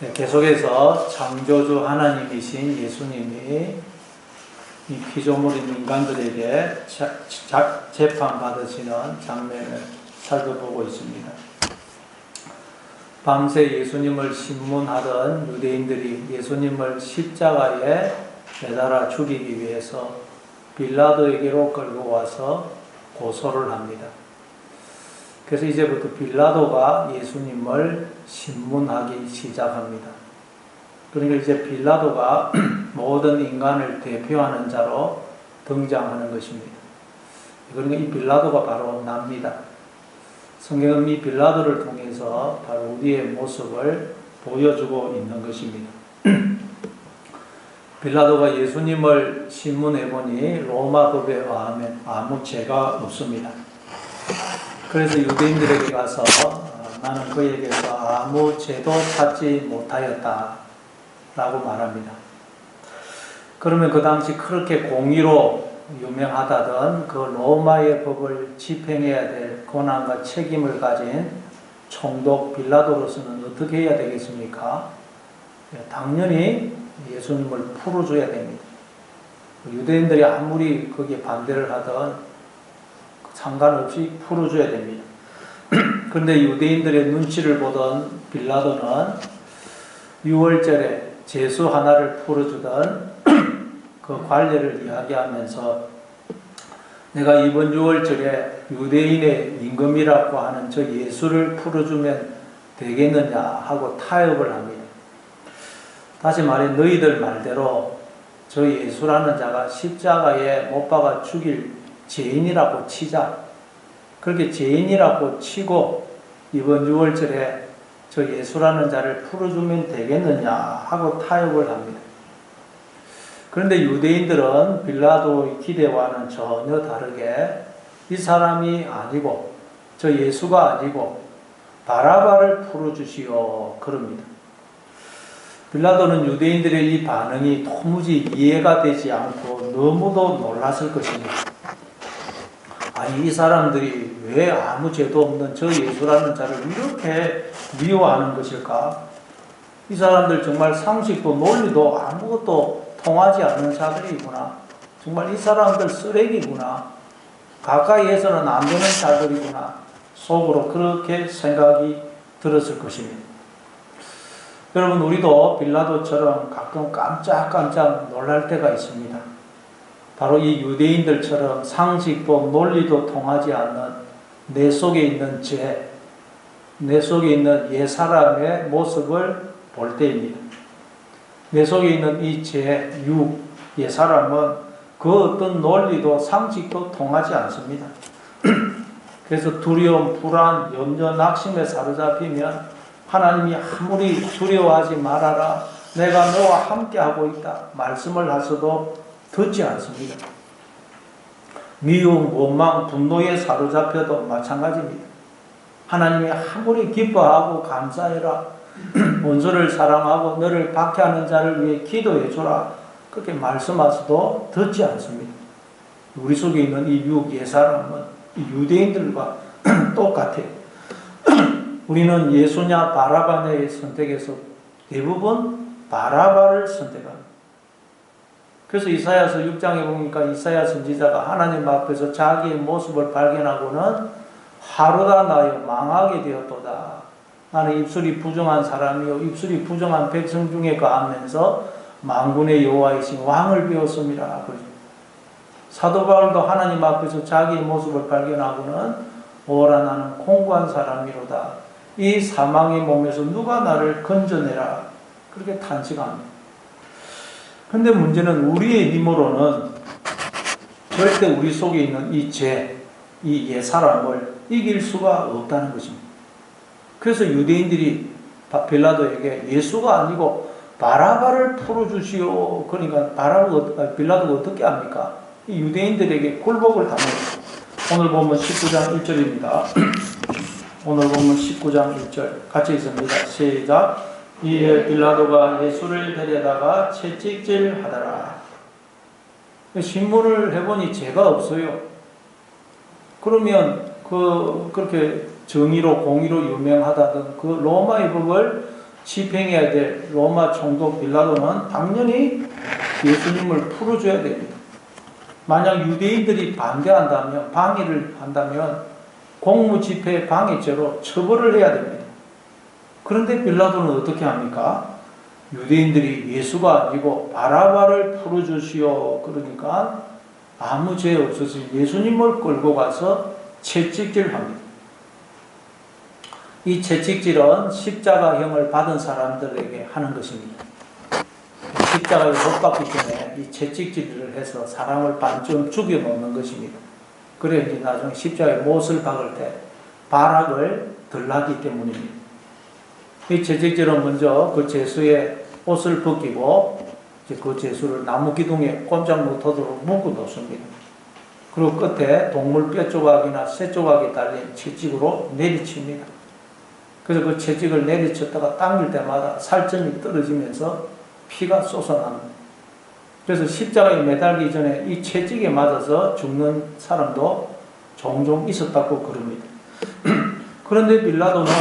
네, 계속해서 창조주 하나님이신 예수님이 이 피조물인 인간들에게 재판받으시는 장면을 살펴보고 있습니다. 밤새 예수님을 신문하던 유대인들이 예수님을 십자가에 매달아 죽이기 위해서 빌라도에게로 끌고 와서 고소를 합니다. 그래서 이제부터 빌라도가 예수님을 신문하기 시작합니다. 그러니까 이제 빌라도가 모든 인간을 대표하는 자로 등장하는 것입니다. 그러니까 이 빌라도가 바로 납니다. 성경은 이 빌라도를 통해서 바로 우리의 모습을 보여주고 있는 것입니다. 빌라도가 예수님을 신문해보니 로마법에 의하면 아무 죄가 없습니다. 그래서 유대인들에게 가서 나는 그에게서 아무 죄도 찾지 못하였다 라고 말합니다. 그러면 그 당시 그렇게 공의로 유명하다던 그 로마의 법을 집행해야 될 권한과 책임을 가진 총독 빌라도로서는 어떻게 해야 되겠습니까? 당연히 예수님을 풀어줘야 됩니다. 유대인들이 아무리 거기에 반대를 하던 상관없이 풀어줘야 됩니다. 그런데 유대인들의 눈치를 보던 빌라도는 6월절에 제수 하나를 풀어주던 그 관례를 이야기하면서 내가 이번 6월절에 유대인의 임금이라고 하는 저 예수를 풀어주면 되겠느냐 하고 타협을 합니다. 다시 말해 너희들 말대로 저 예수라는 자가 십자가에 못 박아 죽일 죄인이라고 치자. 그렇게 죄인이라고 치고 이번 6월절에 저 예수라는 자를 풀어주면 되겠느냐 하고 타협을 합니다. 그런데 유대인들은 빌라도의 기대와는 전혀 다르게 이 사람이 아니고 저 예수가 아니고 바라바를 풀어주시오 그럽니다. 빌라도는 유대인들의 이 반응이 도무지 이해가 되지 않고 너무도 놀랐을 것입니다. 아니 이 사람들이 왜 아무 죄도 없는 저 예수라는 자를 이렇게 미워하는 것일까? 이 사람들 정말 상식도 논리도 아무것도 통하지 않는 자들이구나. 정말 이 사람들 쓰레기구나. 가까이에서는 안 되는 자들이구나. 속으로 그렇게 생각이 들었을 것입니다. 여러분 우리도 빌라도처럼 가끔 깜짝깜짝 놀랄 때가 있습니다. 바로 이 유대인들처럼 상식도 논리도 통하지 않는 내 속에 있는 죄, 내 속에 있는 옛사람의 모습을 볼 때입니다. 내 속에 있는 이 죄, 옛사람은 그 어떤 논리도 상식도 통하지 않습니다. 그래서 두려움, 불안, 염려, 낙심에 사로잡히면 하나님이 아무리 두려워하지 말아라, 내가 너와 함께하고 있다 말씀을 하셔도 듣지 않습니다. 미움, 원망, 분노에 사로잡혀도 마찬가지입니다. 하나님이 아무리 기뻐하고 감사해라, 원수를 사랑하고 너를 박해하는 자를 위해 기도해줘라 그렇게 말씀하셔도 듣지 않습니다. 우리 속에 있는 이 옛사람은 이 유대인들과 똑같아요. 우리는 예수냐 바라바의 선택에서 대부분 바라바를 선택합니다. 그래서 이사야서 6장에 보니까 이사야 선지자가 하나님 앞에서 자기의 모습을 발견하고는 하루다 나여 망하게 되었도다. 나는 입술이 부정한 사람이요 입술이 부정한 백성 중에 거하면서 만군의 여호와이신 왕을 배웠습니다. 사도 바울도 하나님 앞에서 자기의 모습을 발견하고는 오라 나는 공고한 사람이로다. 이 사망의 몸에서 누가 나를 건져내라. 그렇게 탄식합니다. 그런데 문제는 우리의 힘으로는 절대 우리 속에 있는 이 죄, 이 옛사람을 이길 수가 없다는 것입니다. 그래서 유대인들이 빌라도에게 예수가 아니고 바라바를 풀어주시오. 그러니까 빌라도가 어떻게 합니까? 이 유대인들에게 굴복을 당합니다. 오늘 보면 19장 1절입니다. 오늘 보면 19장 1절 같이 있습니다. 시작. 이에 빌라도가 예수를 데려다가 채찍질하더라. 신문을 해보니 죄가 없어요. 그러면 그렇게 정의로 공의로 유명하다던 그 로마의 법을 집행해야 될 로마 총독 빌라도는 당연히 예수님을 풀어줘야 됩니다. 만약 유대인들이 반대한다면, 방해를 한다면 공무집회 방해죄로 처벌을 해야 됩니다. 그런데 빌라도는 어떻게 합니까? 유대인들이 예수가 아니고 바라바를 풀어주시오. 그러니까 아무 죄 없어서 예수님을 끌고 가서 채찍질합니다. 이 채찍질은 십자가형을 받은 사람들에게 하는 것입니다. 십자가에 못 박기 때문에 이 채찍질을 해서 사람을 반쯤 죽여놓는 것입니다. 그래야 이제 나중에 십자가에 못을 박을 때 발악을 덜 하기 때문입니다. 이 채찍질은 먼저 그 죄수의 옷을 벗기고 이제 그 죄수를 나무 기둥에 꼼짝 못하도록 묶어놓습니다. 그리고 끝에 동물 뼈 조각이나 새 조각이 달린 채찍으로 내리칩니다. 그래서 그 채찍을 내리쳤다가 당길 때마다 살점이 떨어지면서 피가 쏟아납니다. 그래서 십자가에 매달기 전에 이 채찍에 맞아서 죽는 사람도 종종 있었다고 그럽니다. 그런데 빌라도는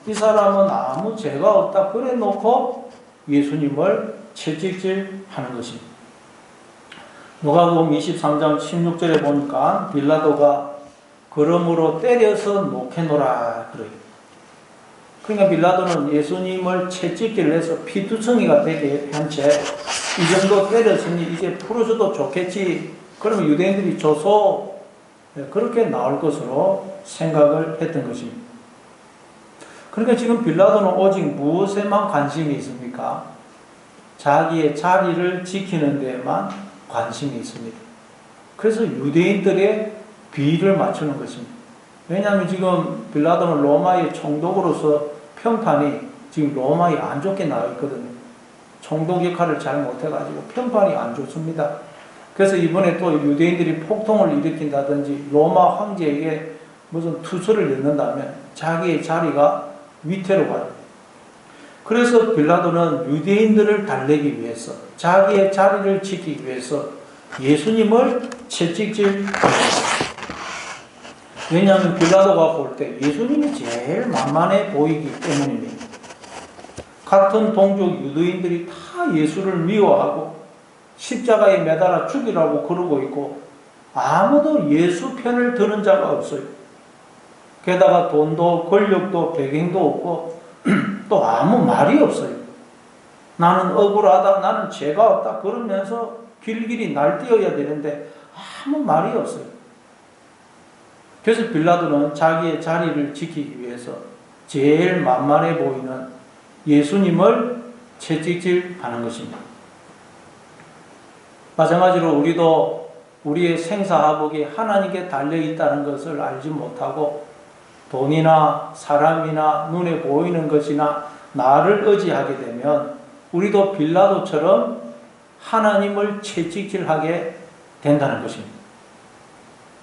이 사람은 아무 죄가 없다 그래 놓고 예수님을 채찍질하는 것입니다. 누가복음 23장 16절에 보니까 빌라도가 그러므로 때려서 놓게노라 그래요. 그러니까 빌라도는 예수님을 채찍질을 해서 피투성이가 되게 한 채 이 정도 때렸으니 이제 풀어줘도 좋겠지. 그러면 유대인들이 줘서 그렇게 나올 것으로 생각을 했던 것입니다. 그러니까 지금 빌라도는 오직 무엇에만 관심이 있습니까? 자기의 자리를 지키는 데에만 관심이 있습니다. 그래서 유대인들의 비위를 맞추는 것입니다. 왜냐하면 지금 빌라도는 로마의 총독으로서 평판이 지금 로마에 안 좋게 나와 있거든요. 총독 역할을 잘 못해가지고 평판이 안 좋습니다. 그래서 이번에 또 유대인들이 폭동을 일으킨다든지 로마 황제에게 무슨 투서를 읽는다면 자기의 자리가 위태로 가요. 그래서 빌라도는 유대인들을 달래기 위해서 자기의 자리를 지키기 위해서 예수님을 채찍질합니다. 왜냐하면 빌라도가 볼 때 예수님이 제일 만만해 보이기 때문입니다. 같은 동족 유대인들이 다 예수를 미워하고 십자가에 매달아 죽이라고 그러고 있고 아무도 예수 편을 드는 자가 없어요. 게다가 돈도 권력도 배경도 없고 또 아무 말이 없어요. 나는 억울하다, 나는 죄가 없다 그러면서 길길이 날뛰어야 되는데 아무 말이 없어요. 그래서 빌라도는 자기의 자리를 지키기 위해서 제일 만만해 보이는 예수님을 채찍질하는 것입니다. 마찬가지로 우리도 우리의 생사화복이 하나님께 달려있다는 것을 알지 못하고 돈이나 사람이나 눈에 보이는 것이나 나를 의지하게 되면 우리도 빌라도처럼 하나님을 채찍질하게 된다는 것입니다.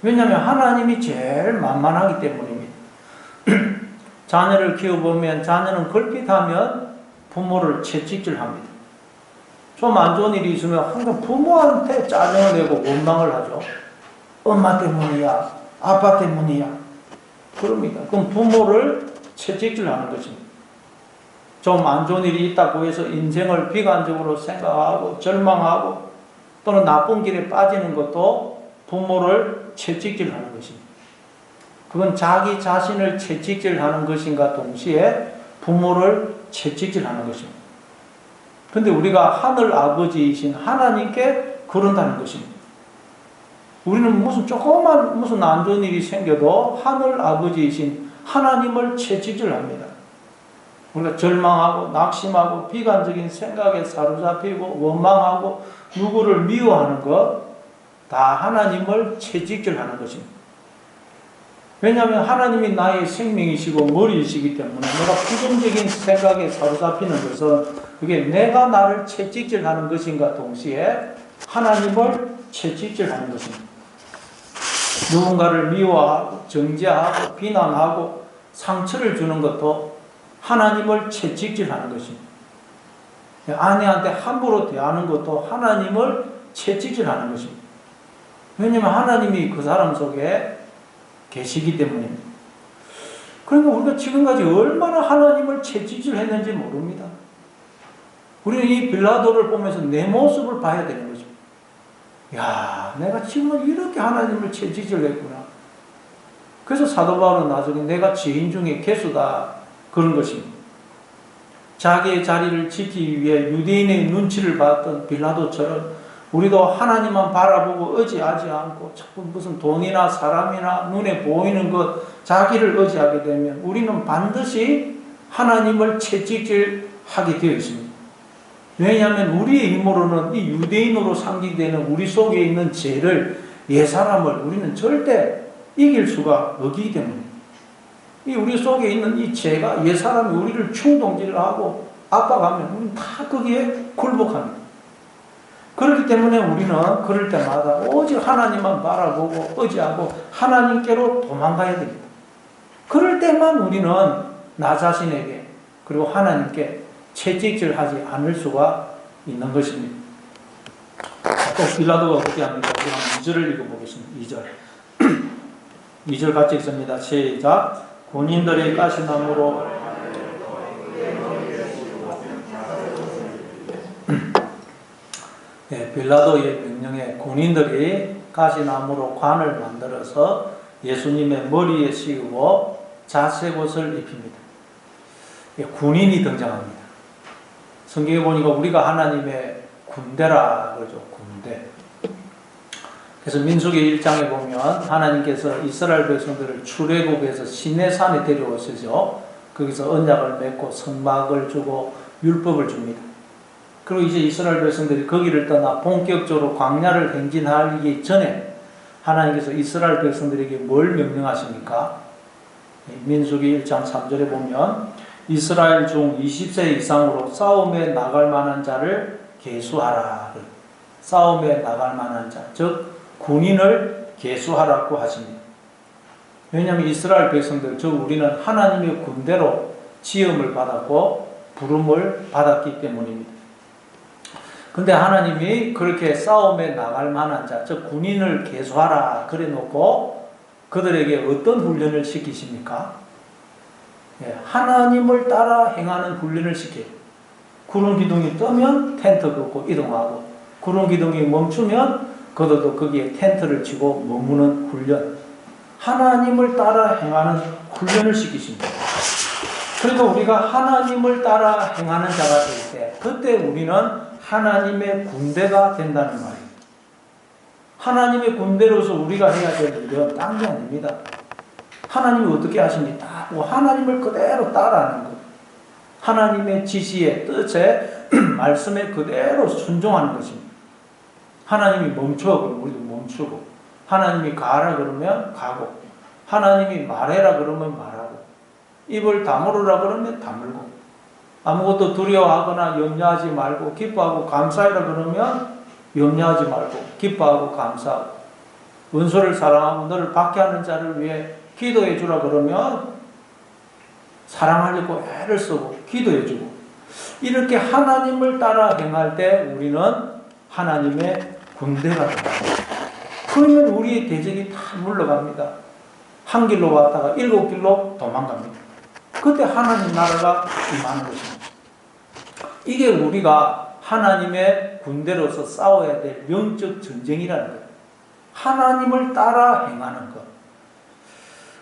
왜냐하면 하나님이 제일 만만하기 때문입니다. 자녀를 키워보면 자녀는 걸핏하면 부모를 채찍질합니다. 좀 안 좋은 일이 있으면 항상 부모한테 짜증을 내고 원망을 하죠. 엄마 때문이야, 아빠 때문이야. 그럽니다. 그럼 부모를 채찍질하는 것입니다. 좀 안 좋은 일이 있다고 해서 인생을 비관적으로 생각하고 절망하고 또는 나쁜 길에 빠지는 것도 부모를 채찍질하는 것입니다. 그건 자기 자신을 채찍질하는 것인가 동시에 부모를 채찍질하는 것입니다. 그런데 우리가 하늘 아버지이신 하나님께 그런다는 것입니다. 우리는 무슨 조그만 무슨 안 좋은 일이 생겨도 하늘 아버지이신 하나님을 채찍질합니다. 우리가 절망하고 낙심하고 비관적인 생각에 사로잡히고 원망하고 누구를 미워하는 것 다 하나님을 채찍질하는 것입니다. 왜냐하면 하나님이 나의 생명이시고 머리이시기 때문에 내가 부정적인 생각에 사로잡히는 것은 그게 내가 나를 채찍질하는 것인가 동시에 하나님을 채찍질하는 것입니다. 누군가를 미워하고 정죄하고 비난하고 상처를 주는 것도 하나님을 채찍질하는 것입니다. 아내한테 함부로 대하는 것도 하나님을 채찍질하는 것입니다. 왜냐하면 하나님이 그 사람 속에 계시기 때문입니다. 그러니까 우리가 지금까지 얼마나 하나님을 채찍질했는지 모릅니다. 우리는 이 빌라도를 보면서 내 모습을 봐야 되는 거죠. 야, 내가 지금 이렇게 하나님을 채찍질했구나. 그래서 사도 바울은 나중에 내가 죄인 중에 괴수다 그런 것입니다. 자기의 자리를 지키기 위해 유대인의 눈치를 봤던 빌라도처럼 우리도 하나님만 바라보고 의지하지 않고 자꾸 무슨 돈이나 사람이나 눈에 보이는 것 자기를 의지하게 되면 우리는 반드시 하나님을 채찍질하게 되어 있습니다. 왜냐하면 우리의 힘으로는 이 유대인으로 상징되는 우리 속에 있는 죄를, 옛사람을 우리는 절대 이길 수가 없기 때문에 이 우리 속에 있는 이 죄가, 옛사람이 우리를 충동질하고 압박하면 우리는 다 거기에 굴복합니다. 그렇기 때문에 우리는 그럴 때마다 오직 하나님만 바라보고 의지하고 하나님께로 도망가야 됩니다. 그럴 때만 우리는 나 자신에게 그리고 하나님께 채찍질하지 않을 수가 있는 것입니다. 또 빌라도가 어떻게 합니까? 우리 한번 2절을 읽어보겠습니다. 2절 2절 같이 읽습니다. 시작. 군인들이 가시나무로 빌라도의 명령에 군인들이 가시나무로 관을 만들어서 예수님의 머리에 씌우고 자색옷을 입힙니다. 군인이 등장합니다. 성경에 보니까 우리가 하나님의 군대라 그러죠. 군대. 그래서 민수기 1장에 보면 하나님께서 이스라엘 백성들을 출애굽에서 시내산에 데려오시죠. 거기서 언약을 맺고 성막을 주고 율법을 줍니다. 그리고 이제 이스라엘 백성들이 거기를 떠나 본격적으로 광야를 행진하기 전에 하나님께서 이스라엘 백성들에게 뭘 명령하십니까? 민수기 1장 3절에 보면 이스라엘 중 20세 이상으로 싸움에 나갈 만한 자를 계수하라. 싸움에 나갈 만한 자, 즉 군인을 계수하라고 하십니다. 왜냐하면 이스라엘 백성들, 즉 우리는 하나님의 군대로 지음을 받았고 부름을 받았기 때문입니다. 근데 하나님이 그렇게 싸움에 나갈 만한 자, 즉 군인을 계수하라 그래 놓고 그들에게 어떤 훈련을 시키십니까? 하나님을 따라 행하는 훈련을 시켜요. 구름 기둥이 뜨면 텐트 걷고 이동하고, 구름 기둥이 멈추면 그들도 거기에 텐트를 치고 머무는 훈련. 하나님을 따라 행하는 훈련을 시키십니다. 그러니까 우리가 하나님을 따라 행하는 자가 될 때, 그때 우리는 하나님의 군대가 된다는 말입니다. 하나님의 군대로서 우리가 해야 될 일은 딴 게 아닙니다. 하나님이 어떻게 하십니까? 하나님을 그대로 따라하는 것. 하나님의 지시에, 뜻에, 말씀에 그대로 순종하는 것입니다. 하나님이 멈춰 그러면 우리도 멈추고, 하나님이 가라 그러면 가고, 하나님이 말해라 그러면 말하고, 입을 다물으라 그러면 다물고, 아무것도 두려워하거나 염려하지 말고 기뻐하고 감사해라 그러면 염려하지 말고 기뻐하고 감사하고, 원수를 사랑하고 너를 박해하는 자를 위해 기도해 주라 그러면 사랑하려고 애를 쓰고 기도해 주고, 이렇게 하나님을 따라 행할 때 우리는 하나님의 군대가 됩니다. 그러면 우리의 대적이 다 물러갑니다. 한 길로 왔다가 7길로 도망갑니다. 그때 하나님 나라가 임하는 것입니다. 이게 우리가 하나님의 군대로서 싸워야 될 영적 전쟁이라는 거예요. 하나님을 따라 행하는 것.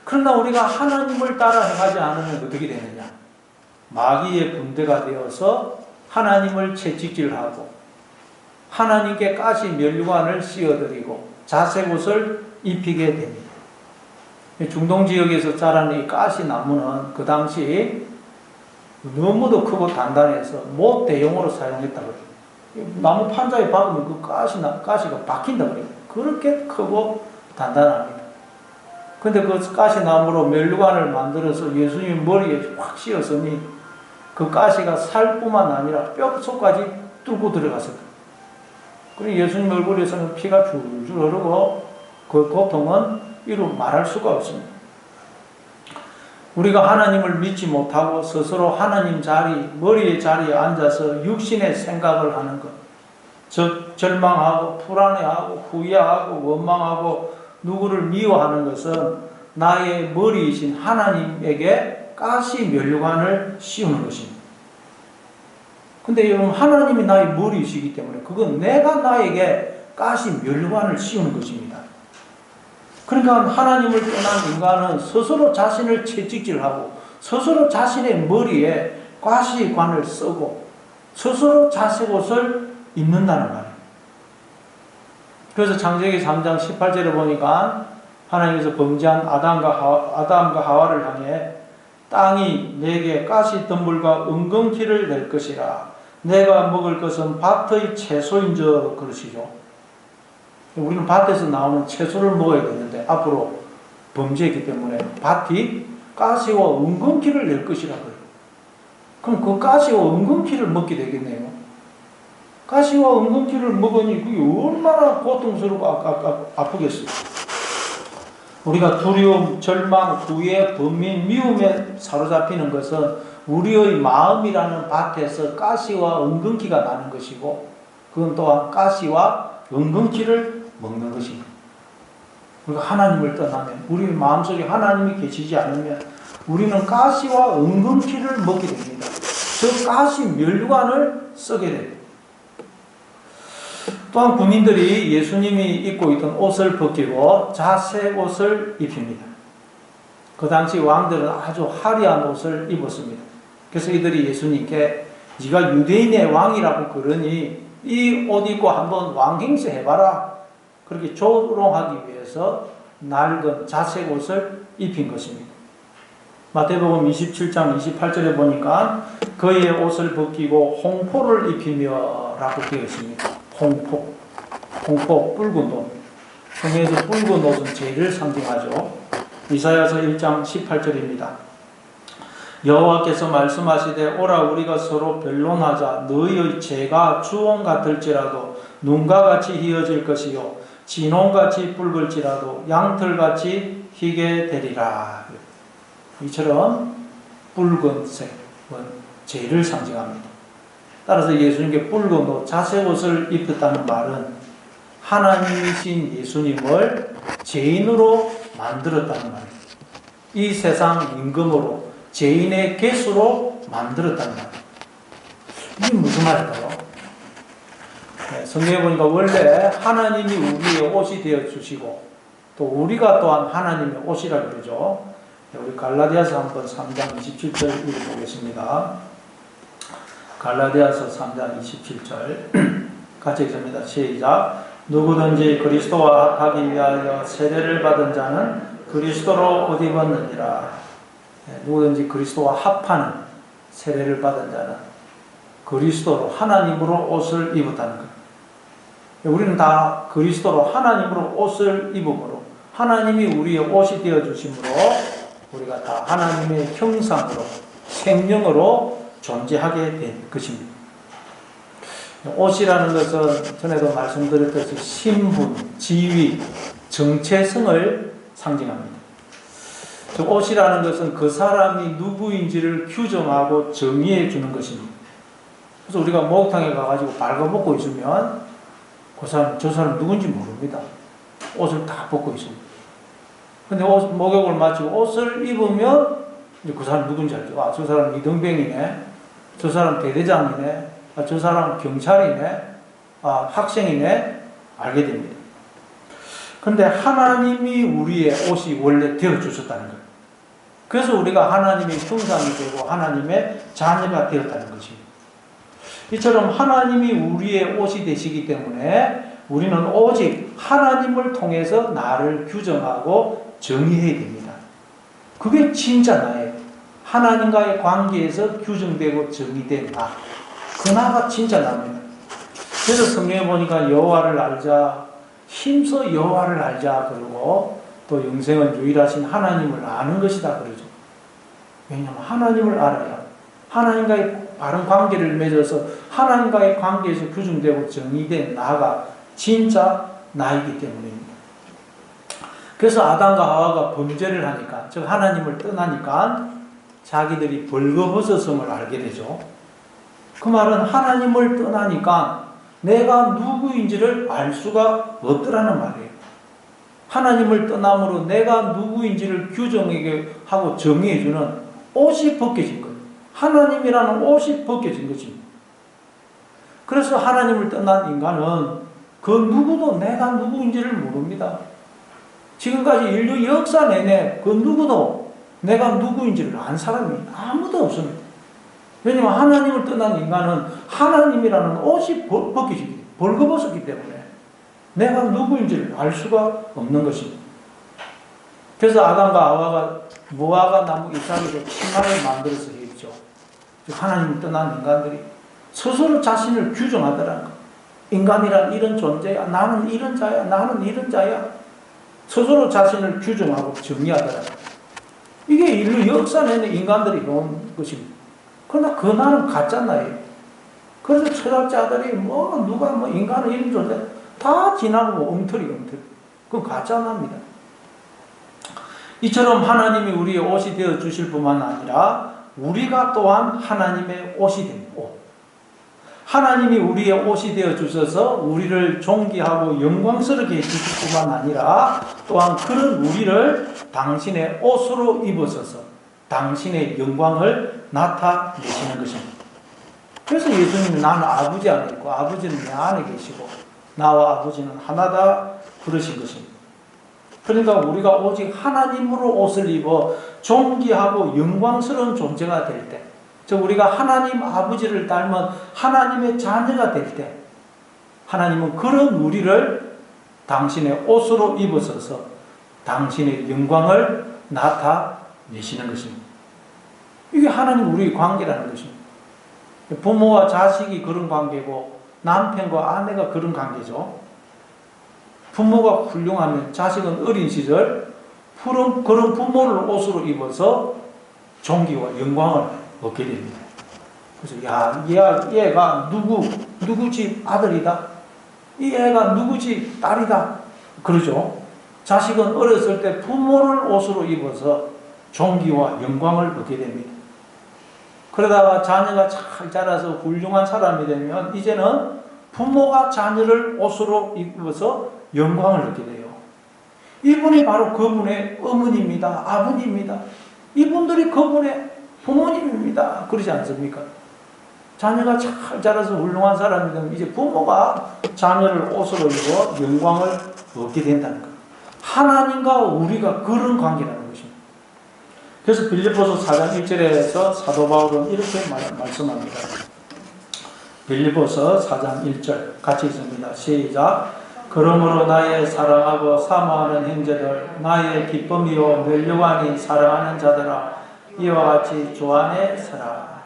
그러나 우리가 하나님을 따라 행하지 않으면 어떻게 되느냐? 마귀의 군대가 되어서 하나님을 채찍질하고 하나님께 가시 면류관을 씌워드리고 자색옷을 입히게 됩니다. 중동 지역에서 자라는 이 가시나무는 그 당시 너무도 크고 단단해서 못 대용으로 사용했다고 해요. 나무 판자에 박으면 그 가시가 박힌다고 해요. 그렇게 크고 단단합니다. 근데 그 가시나무로 면류관을 만들어서 예수님 머리에 확 씌웠으니 그 가시가 살뿐만 아니라 뼈속까지 뚫고 들어갔을 거예요. 그리고 예수님 얼굴에서는 피가 줄줄 흐르고 그 고통은 이루 말할 수가 없습니다. 우리가 하나님을 믿지 못하고 스스로 하나님 자리, 머리의 자리에 앉아서 육신의 생각을 하는 것, 즉 절망하고 불안해하고 후회하고 원망하고 누구를 미워하는 것은 나의 머리이신 하나님에게 가시 면류관을 씌우는 것입니다. 근데 여러분, 하나님이 나의 머리이시기 때문에 그건 내가 나에게 가시 면류관을 씌우는 것입니다. 그러니까 하나님을 떠난 인간은 스스로 자신을 채찍질하고 스스로 자신의 머리에 가시관을 쓰고 스스로 자색 옷을 입는다는 말이에요. 그래서 창세기 3장 18절에 보니까 하나님께서 범죄한 아담과 하와를 향해 땅이 내게 가시 덤불과 은근키를 낼 것이라. 내가 먹을 것은 밭의 채소인저 그러시죠. 우리는 밭에서 나오는 채소를 먹어야 되는데 앞으로 범죄했기 때문에 밭이 가시와 은근키를 낼 것이라 그래요. 그럼 그 가시와 은근키를 먹게 되겠네요. 가시와 은근키를 먹으니 그게 얼마나 고통스럽고 아프겠어요. 우리가 두려움, 절망, 후회, 번민, 미움에 사로잡히는 것은 우리의 마음이라는 밭에서 가시와 은근키가 나는 것이고 그건 또한 가시와 은근키를 먹는 것입니다. 우리가 하나님을 떠나면 우리 마음속에 하나님이 계시지 않으면 우리는 가시와 은근키를 먹게 됩니다. 저 가시 면류관을 쓰게 됩니다. 또한 군인들이 예수님이 입고 있던 옷을 벗기고 자색 옷을 입힙니다. 그 당시 왕들은 아주 화려한 옷을 입었습니다. 그래서 이들이 예수님께 네가 유대인의 왕이라고 그러니 이 옷 입고 한번 왕 행세 해봐라. 그렇게 조롱하기 위해서 낡은 자색 옷을 입힌 것입니다. 마태복음 27장 28절에 보니까 그의 옷을 벗기고 홍포를 입히며 라고 되어 있습니다. 홍포, 붉은 옷. 성경에서 붉은 옷은 죄를 상징하죠. 이사야서 1장 18절입니다. 여호와께서 말씀하시되 오라 우리가 서로 변론하자. 너희의 죄가 주홍 같을지라도 눈과 같이 희어질 것이요 진홍같이 붉을지라도 양털같이 희게 되리라. 이처럼 붉은색은 죄를 상징합니다. 따라서 예수님께 붉은 옷, 자색 옷을 입혔다는 말은 하나님이신 예수님을 죄인으로 만들었다는 말입니다. 이 세상 임금으로 죄인의 개수로 만들었다는 말입니다. 이게 무슨 말일까요? 성경에 보니까 원래 하나님이 우리의 옷이 되어주시고 또 우리가 또한 하나님의 옷이라 그러죠. 우리 갈라디아서 한번 3장 27절 읽어보겠습니다. 갈라디아서 3장 27절 같이 읽습니다. 시작. 누구든지 그리스도와 합하기 위하여 세례를 받은 자는 그리스도로 옷 입었느니라. 누구든지 그리스도와 합하는 세례를 받은 자는 그리스도로 하나님으로 옷을 입었다는 것. 우리는 다 그리스도로 하나님으로 옷을 입음으로 하나님이 우리의 옷이 되어주심으로 우리가 다 하나님의 형상으로 생명으로 존재하게 된 것입니다. 옷이라는 것은 전에도 말씀드렸듯이 신분, 지위, 정체성을 상징합니다. 옷이라는 것은 그 사람이 누구인지를 규정하고 정의해 주는 것입니다. 그래서 우리가 목욕탕에 가가지고 발가벗고 있으면 저 사람 누군지 모릅니다. 옷을 다 벗고 있습니다. 근데 목욕을 마치고 옷을 입으면 이제 그 사람 누군지 알죠. 아, 저 사람 이등병이네. 저 사람 대대장이네. 아, 저 사람 경찰이네. 아, 학생이네. 알게 됩니다. 근데 하나님이 우리의 옷이 원래 되어주셨다는 거예요. 그래서 우리가 하나님의 형상이 되고 하나님의 자녀가 되었다는 것입니다. 이처럼 하나님이 우리의 옷이 되시기 때문에 우리는 오직 하나님을 통해서 나를 규정하고 정의해야 됩니다. 그게 진짜 나예요. 하나님과의 관계에서 규정되고 정의된 나. 그 나가 진짜 나입니다. 그래서 성경에 보니까 여호와를 알자, 힘써 여호와를 알자 그러고 또 영생은 유일하신 하나님을 아는 것이다 그러죠. 왜냐하면 하나님을 알아야 하나님과의 바른 관계를 맺어서 하나님과의 관계에서 규정되고 정의된 나가 진짜 나이기 때문입니다. 그래서 아담과 하와가 범죄를 하니까, 즉 하나님을 떠나니까 자기들이 벌거벗었음을 알게 되죠. 그 말은 하나님을 떠나니까 내가 누구인지를 알 수가 없더라는 말이에요. 하나님을 떠남으로 내가 누구인지를 규정하게 하고 정의해주는 옷이 벗겨진 거예요. 하나님이라는 옷이 벗겨진 것입니다. 그래서 하나님을 떠난 인간은 그 누구도 내가 누구인지를 모릅니다. 지금까지 인류 역사 내내 그 누구도 내가 누구인지를 안 사람이 아무도 없습니다. 왜냐하면 하나님을 떠난 인간은 하나님이라는 옷이 벗겨지기, 벌거벗었기 때문에 내가 누구인지를 알 수가 없는 것입니다. 그래서 아담과 하와가 무화과 나무 잎사귀로 치마를 만들어서 했죠. 하나님을 떠난 인간들이 스스로 자신을 규정하더라는 거. 인간이란 이런 존재야. 나는 이런 자야. 나는 이런 자야. 스스로 자신을 규정하고 정의하더라는 거. 이게 인류 역사 내내 인간들이 해온 것입니다. 그러나 그 나는 가짜나예요. 그래서 철학자들이 누가 인간은 이런 존재 다 지나고 엉터리. 그건 가짜납니다. 이처럼 하나님이 우리의 옷이 되어 주실 뿐만 아니라 우리가 또한 하나님의 옷이 됩니다. 하나님이 우리의 옷이 되어 주셔서 우리를 존귀하고 영광스럽게 해주실 뿐만 아니라 또한 그런 우리를 당신의 옷으로 입으셔서 당신의 영광을 나타내시는 것입니다. 그래서 예수님이 나는 아버지 안에 있고 아버지는 내 안에 계시고 나와 아버지는 하나다 그러신 것입니다. 그러니까 우리가 오직 하나님으로 옷을 입어 존귀하고 영광스러운 존재가 될 때, 즉 우리가 하나님 아버지를 닮은 하나님의 자녀가 될 때, 하나님은 그런 우리를 당신의 옷으로 입으셔서 당신의 영광을 나타내시는 것입니다. 이게 하나님 우리의 관계라는 것입니다. 부모와 자식이 그런 관계고 남편과 아내가 그런 관계죠. 부모가 훌륭하면 자식은 어린 시절 그런 부모를 옷으로 입어서 존귀와 영광을 얻게 됩니다. 그래서 얘가 누구 집 아들이다. 이 애가 누구 집 딸이다. 그러죠. 자식은 어렸을 때 부모를 옷으로 입어서 존귀와 영광을 얻게 됩니다. 그러다가 자녀가 잘 자라서 훌륭한 사람이 되면 이제는 부모가 자녀를 옷으로 입어서 영광을 얻게 돼요. 이분이 바로 그분의 어머니입니다. 아버지입니다. 이분들이 그분의 부모님입니다. 그러지 않습니까? 자녀가 잘 자라서 훌륭한 사람이 되면 이제 부모가 자녀를 옷으로 입어 영광을 얻게 된다는 것. 하나님과 우리가 그런 관계라는 것입니다. 그래서 빌립보서 4장 1절에서 사도 바울은 이렇게 말씀합니다. 빌립보서 4장 1절 같이 읽습니다. 시작. 그러므로 나의 사랑하고 사모하는 형제들, 나의 기쁨이요 멸류관이 사랑하는 자들아, 이와 같이 주 안에 서라.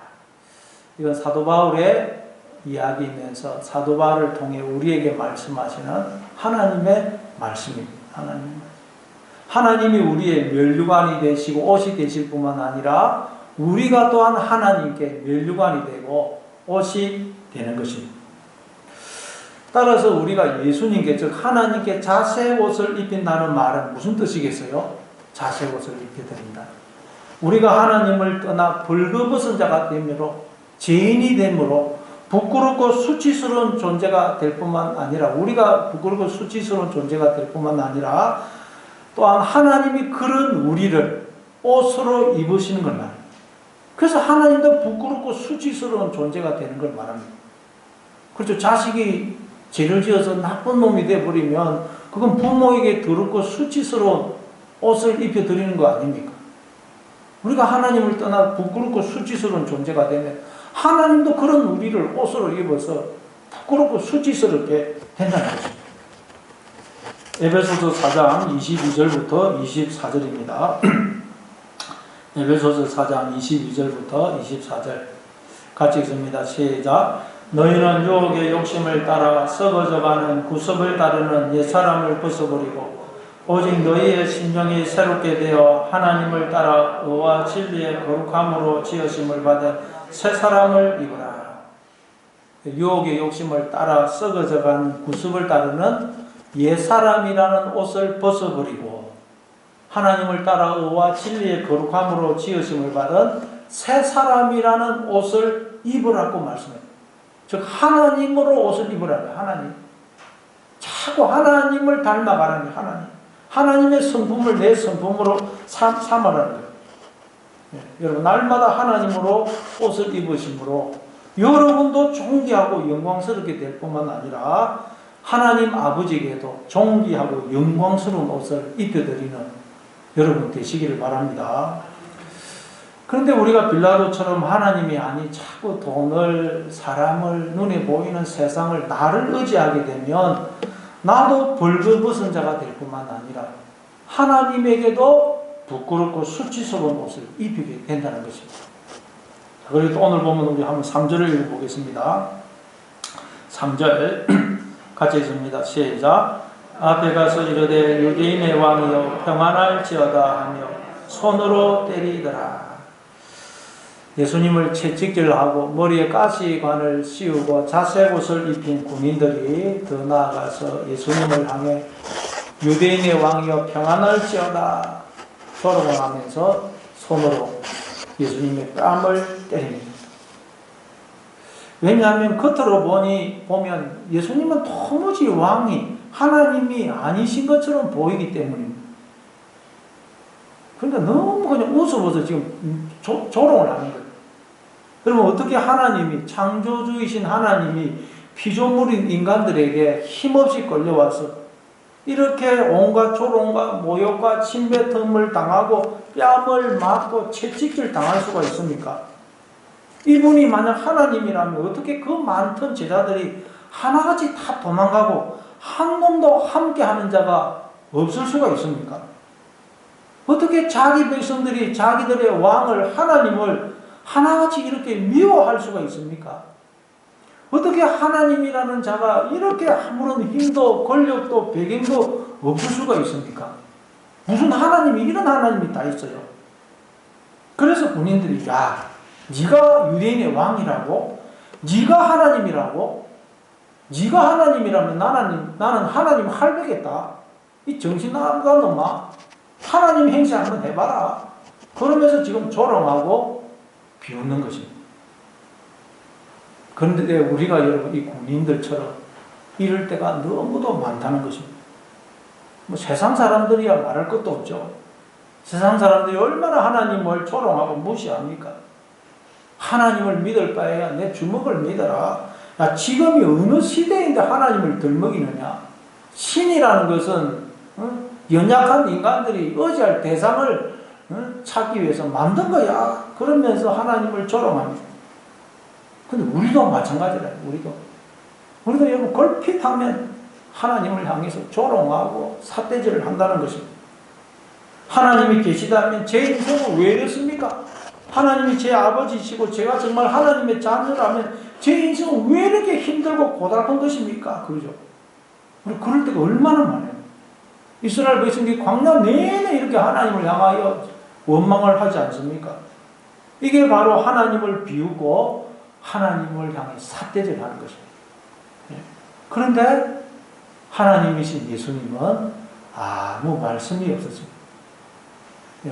이건 사도 바울의 이야기이면서 사도 바울을 통해 우리에게 말씀하시는 하나님의 말씀입니다. 하나님이 우리의 멸류관이 되시고 옷이 되실 뿐만 아니라 우리가 또한 하나님께 멸류관이 되고 옷이 되는 것입니다. 따라서 우리가 예수님께 즉 하나님께 자색 옷을 입힌다는 말은 무슨 뜻이겠어요? 자색 옷을 입혀드린다. 우리가 하나님을 떠나 벌거벗은 자가 되므로 죄인이 되므로 부끄럽고 수치스러운 존재가 될 뿐만 아니라 우리가 부끄럽고 수치스러운 존재가 될 뿐만 아니라 또한 하나님이 그런 우리를 옷으로 입으시는 걸 말합니다. 그래서 하나님도 부끄럽고 수치스러운 존재가 되는 걸 말합니다. 그렇죠. 자식이 죄를 지어서 나쁜 놈이 되어버리면 그건 부모에게 더럽고 수치스러운 옷을 입혀드리는 거 아닙니까? 우리가 하나님을 떠나 부끄럽고 수치스러운 존재가 되면 하나님도 그런 우리를 옷으로 입어서 부끄럽고 수치스럽게 된다는 것입니다. 에베소서 4장 22절부터 24절입니다. 에베소서 4장 22절부터 24절 같이 읽습니다. 시작. 너희는 유혹의 욕심을 따라 썩어져가는 구습을 따르는 옛사람을 벗어버리고 오직 너희의 심령이 새롭게 되어 하나님을 따라 의와 진리의 거룩함으로 지으심을 받은 새 사람을 입으라. 유혹의 욕심을 따라 썩어져가는 구습을 따르는 옛사람이라는 옷을 벗어버리고 하나님을 따라 의와 진리의 거룩함으로 지으심을 받은 새 사람이라는 옷을 입으라고 말씀해요. 즉 하나님으로 옷을 입으라는 하나님. 자꾸 하나님을 닮아가라는 하나님. 하나님의 성품을 내 성품으로 삼으라는 거예요. 여러분, 날마다 하나님으로 옷을 입으심으로 여러분도 존귀하고 영광스럽게 될 뿐만 아니라 하나님 아버지에게도 존귀하고 영광스러운 옷을 입혀드리는 여러분 되시기를 바랍니다. 그런데 우리가 빌라도처럼 하나님이 아니 자꾸 돈을, 사람을, 눈에 보이는 세상을, 나를 의지하게 되면 나도 벌거벗은 자가 될 뿐만 아니라 하나님에게도 부끄럽고 수치스러운 옷을 입히게 된다는 것입니다. 그래도 오늘 보면 우리 한번 3절을 읽어보겠습니다. 3절 같이 읽습니다. 시작. 앞에 가서 이르되 유대인의 왕이여 평안할지어다 하며 손으로 때리더라. 예수님을 채찍질하고 머리에 가시관을 씌우고 자색옷을 입힌 군인들이 더 나아가서 예수님을 향해 유대인의 왕이여 평안할지어다 조롱을 하면서 손으로 예수님의 뺨을 때립니다. 왜냐하면 겉으로 보면 예수님은 도무지 왕이 하나님이 아니신 것처럼 보이기 때문입니다. 그러니까 너무 그냥 웃어보서 지금 조롱을 하는 거예요. 그러면 어떻게 하나님이, 창조주이신 하나님이 피조물인 인간들에게 힘없이 걸려와서 이렇게 온갖 조롱과 모욕과 침뱉음을 당하고 뺨을 맞고 채찍질 당할 수가 있습니까? 이분이 만약 하나님이라면 어떻게 그 많던 제자들이 하나같이 다 도망가고 한 놈도 함께 하는 자가 없을 수가 있습니까? 어떻게 자기 백성들이 자기들의 왕을, 하나님을 하나같이 이렇게 미워할 수가 있습니까? 어떻게 하나님이라는 자가 이렇게 아무런 힘도 권력도 배경도 없을 수가 있습니까? 무슨 하나님이, 이런 하나님이 다 있어요. 그래서 군인들이, 야, 네가 유대인의 왕이라고? 네가 하나님이라고? 네가 하나님이라면 나는 하나님 할배겠다. 이 정신 나간 놈아. 하나님 행세 한번 해봐라. 그러면서 지금 조롱하고 비웃는 것입니다. 그런데 우리가 여러분 이 군인들처럼 이럴 때가 너무도 많다는 것입니다. 뭐 세상 사람들이야 말할 것도 없죠. 세상 사람들이 얼마나 하나님을 조롱하고 무시합니까? 하나님을 믿을 바에야 내 주먹을 믿어라. 야, 지금이 어느 시대인데 하나님을 들먹이느냐? 신이라는 것은 연약한 인간들이 의지할 대상을 찾기 위해서 만든 거야. 그러면서 하나님을 조롱합니다. 근데 우리도 마찬가지라. 우리도 여러분 걸핏하면 하나님을 향해서 조롱하고 삿대질을 한다는 것입니다. 하나님이 계시다면 제 인생은 왜 이렇습니까? 하나님이 제 아버지시고 제가 정말 하나님의 자녀라면 제 인생은 왜 이렇게 힘들고 고달픈 것입니까? 그러죠. 우리 그럴 때가 얼마나 많아요. 이스라엘 백성이 광야 내내 이렇게 하나님을 향하여 원망을 하지 않습니까? 이게 바로 하나님을 비우고 하나님을 향해 삿대질하는 것입니다. 그런데 하나님이신 예수님은 아무 말씀이 없었습니다.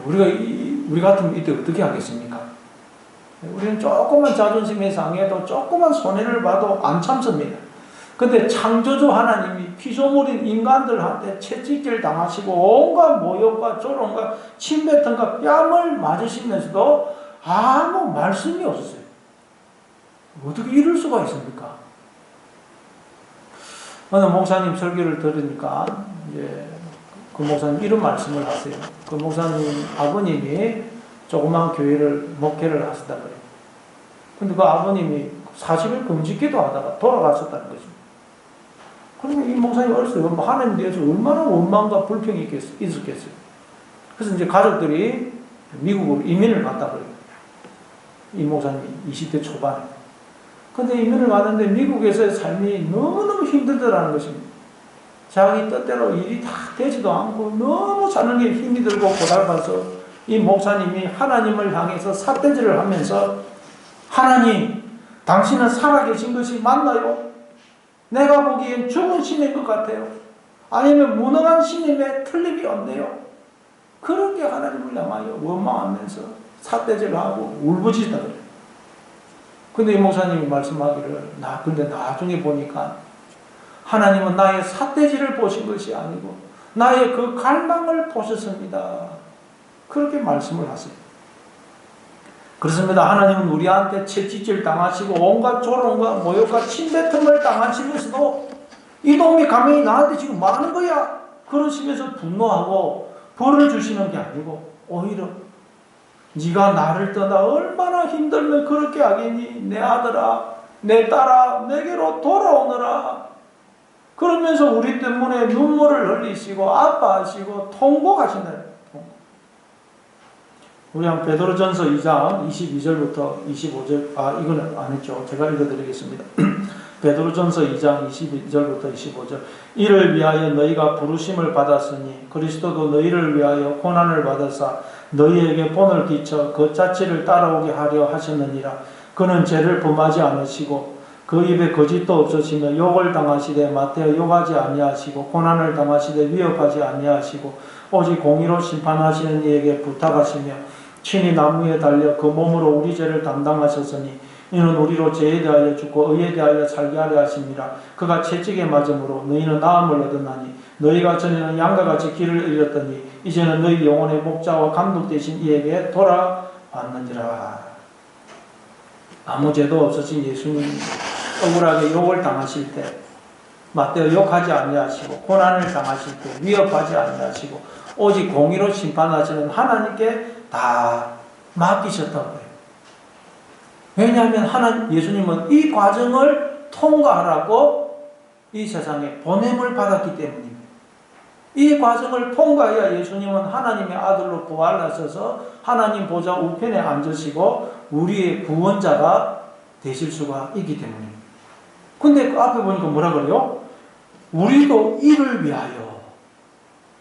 우리 같으면 이때 어떻게 하겠습니까? 우리는 조그만 자존심에 상해도 조그만 손해를 봐도 안 참습니다. 근데 창조주 하나님이 피조물인 인간들한테 채찍질 당하시고 온갖 모욕과 조롱과 침뱉음과 뺨을 맞으시면서도 아무 말씀이 없었어요. 어떻게 이럴 수가 있습니까? 어느 목사님 설교를 들으니까 이제 그 목사님 이런 말씀을 하세요. 그 목사님 아버님이 조그만 교회를 목회를 하시다 그래요. 근데 그 아버님이 40일 금식기도 하다가 돌아가셨다는 것입니다. 그러면 이 목사님 어렸을 때 하나님에 대해서 얼마나 원망과 불평이 있었겠어요. 그래서 이제 가족들이 미국으로 이민을 갔다 그래요. 이 목사님이 20대 초반에. 근데 이민을 갔는데 미국에서의 삶이 너무너무 힘들더라는 것입니다. 자기 뜻대로 일이 다 되지도 않고 너무 사는 게 힘이 들고 고달파서 이 목사님이 하나님을 향해서 삿대질을 하면서 하나님, 당신은 살아계신 것이 맞나요? 내가 보기엔 죽은 신인 것 같아요. 아니면 무능한 신임에 틀림이 없네요. 그렇게 하나님을 향하여 원망하면서 삿대질하고 울부짖다 그래요. 근데 이 목사님이 말씀하기를 근데 나중에 보니까 하나님은 나의 삿대질을 보신 것이 아니고 나의 그 갈망을 보셨습니다. 그렇게 말씀을 하세요. 그렇습니다. 하나님은 우리한테 채찍질 당하시고 온갖 조롱과 모욕과 침뱉음을 당하시면서도 이놈이 감히 나한테 지금 뭐 하는 거야? 그러시면서 분노하고 벌을 주시는 게 아니고 오히려 네가 나를 떠나 얼마나 힘들면 그렇게 하겠니? 내 아들아, 내 딸아, 내게로 돌아오너라. 그러면서 우리 때문에 눈물을 흘리시고 아파하시고 통곡하신다. 우리 한 베드로전서 2장 22절부터 25절, 이거는 안 했죠. 제가 읽어드리겠습니다. 베드로전서 2장 22절부터 25절. 이를 위하여 너희가 부르심을 받았으니 그리스도도 너희를 위하여 고난을 받으사 너희에게 본을 끼쳐 그 자치를 따라오게 하려 하셨느니라. 그는 죄를 범하지 않으시고 그 입에 거짓도 없으시며 욕을 당하시되 마태어 욕하지 아니하시고 고난을 당하시되 위협하지 아니하시고 오직 공의로 심판하시는 이에게 부탁하시며 친히 나무에 달려 그 몸으로 우리 죄를 담당하셨으니 이는 우리로 죄에 대하여 죽고 의에 대하여 살게 하려 하심이라. 그가 채찍에 맞음으로 너희는 나음을 얻었나니 너희가 전에는 양과 같이 길을 잃었더니 이제는 너희 영혼의 목자와 감독 되신 이에게 돌아왔느니라. 아무 죄도 없으신 예수님 억울하게 욕을 당하실 때 마태어 욕하지 아니하시고 고난을 당하실 때 위협하지 아니하시고 오직 공의로 심판하시는 하나님께 다 맡기셨다고 해요. 왜냐하면 예수님은 이 과정을 통과하라고 이 세상에 보냄을 받았기 때문입니다. 이 과정을 통과해야 예수님은 하나님의 아들로 부활하셔서 하나님 보좌 우편에 앉으시고 우리의 구원자가 되실 수가 있기 때문입니다. 근데 그 앞에 보니까 뭐라 그래요? 우리도 이를 위하여,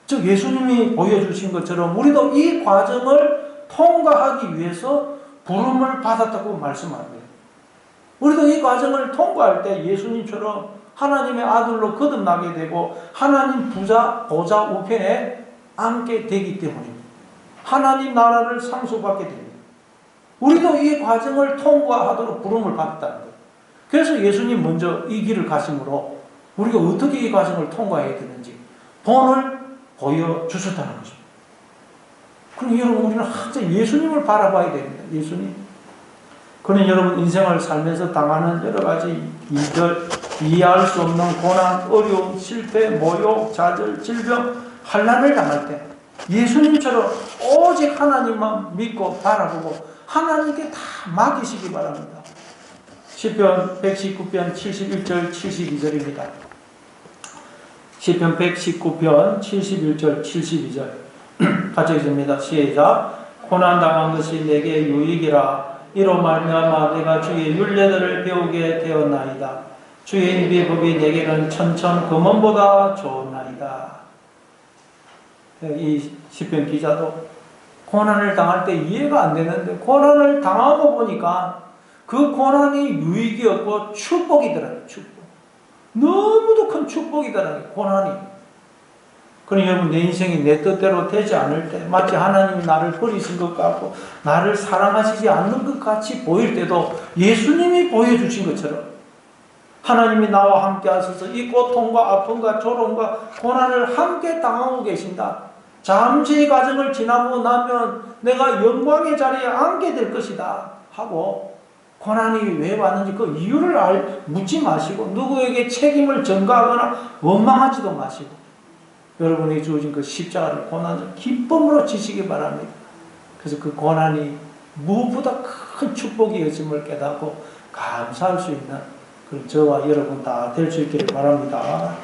즉 예수님이 보여주신 것처럼 우리도 이 과정을 통과하기 위해서 부름을 받았다고 말씀합니다. 우리도 이 과정을 통과할 때 예수님처럼 하나님의 아들로 거듭나게 되고 하나님 보좌 우편에 앉게 되기 때문입니다. 하나님 나라를 상속받게 됩니다. 우리도 이 과정을 통과하도록 부름을 받았다는 거예요. 그래서 예수님 먼저 이 길을 가심으로 우리가 어떻게 이 과정을 통과해야 되는지 본을 보여주셨다는 것입니다. 그럼 여러분 우리는 항상 예수님을 바라봐야 됩니다. 예수님. 그는 여러분 인생을 살면서 당하는 여러 가지 일들, 이해할 수 없는 고난, 어려움, 실패, 모욕, 좌절, 질병, 환난을 당할 때 예수님처럼 오직 하나님만 믿고 바라보고 하나님께 다 맡기시기 바랍니다. 시편 119편 71절 72절입니다. 시편 119편 71절 72절 같이 읽습니다. 시작. 고난당한 것이 내게 유익이라. 이로 말미암아 내가 주의 율례들을 배우게 되었나이다. 주의 입의 법이 내게는 천천 금원보다 좋나이다. 이 시편 기자도 고난을 당할 때 이해가 안 되는데 고난을 당하고 보니까 그 고난이 유익이었고 축복이더라고요. 축복. 너무도 큰 축복이더라고요. 고난이. 그러니 여러분 내 인생이 내 뜻대로 되지 않을 때 마치 하나님이 나를 버리신 것 같고 나를 사랑하시지 않는 것 같이 보일 때도 예수님이 보여주신 것처럼 하나님이 나와 함께 하셔서 이 고통과 아픔과 조롱과 고난을 함께 당하고 계신다. 잠시 이 과정을 지나고 나면 내가 영광의 자리에 앉게 될 것이다 하고 고난이 왜 왔는지 그 이유를 묻지 마시고 누구에게 책임을 전가하거나 원망하지도 마시고 여러분에게 주어진 그 십자가를 고난을 기쁨으로 지시기 바랍니다. 그래서 그 고난이 무엇보다 큰 축복이었음을 깨닫고 감사할 수 있는 그런 저와 여러분 다 될 수 있기를 바랍니다.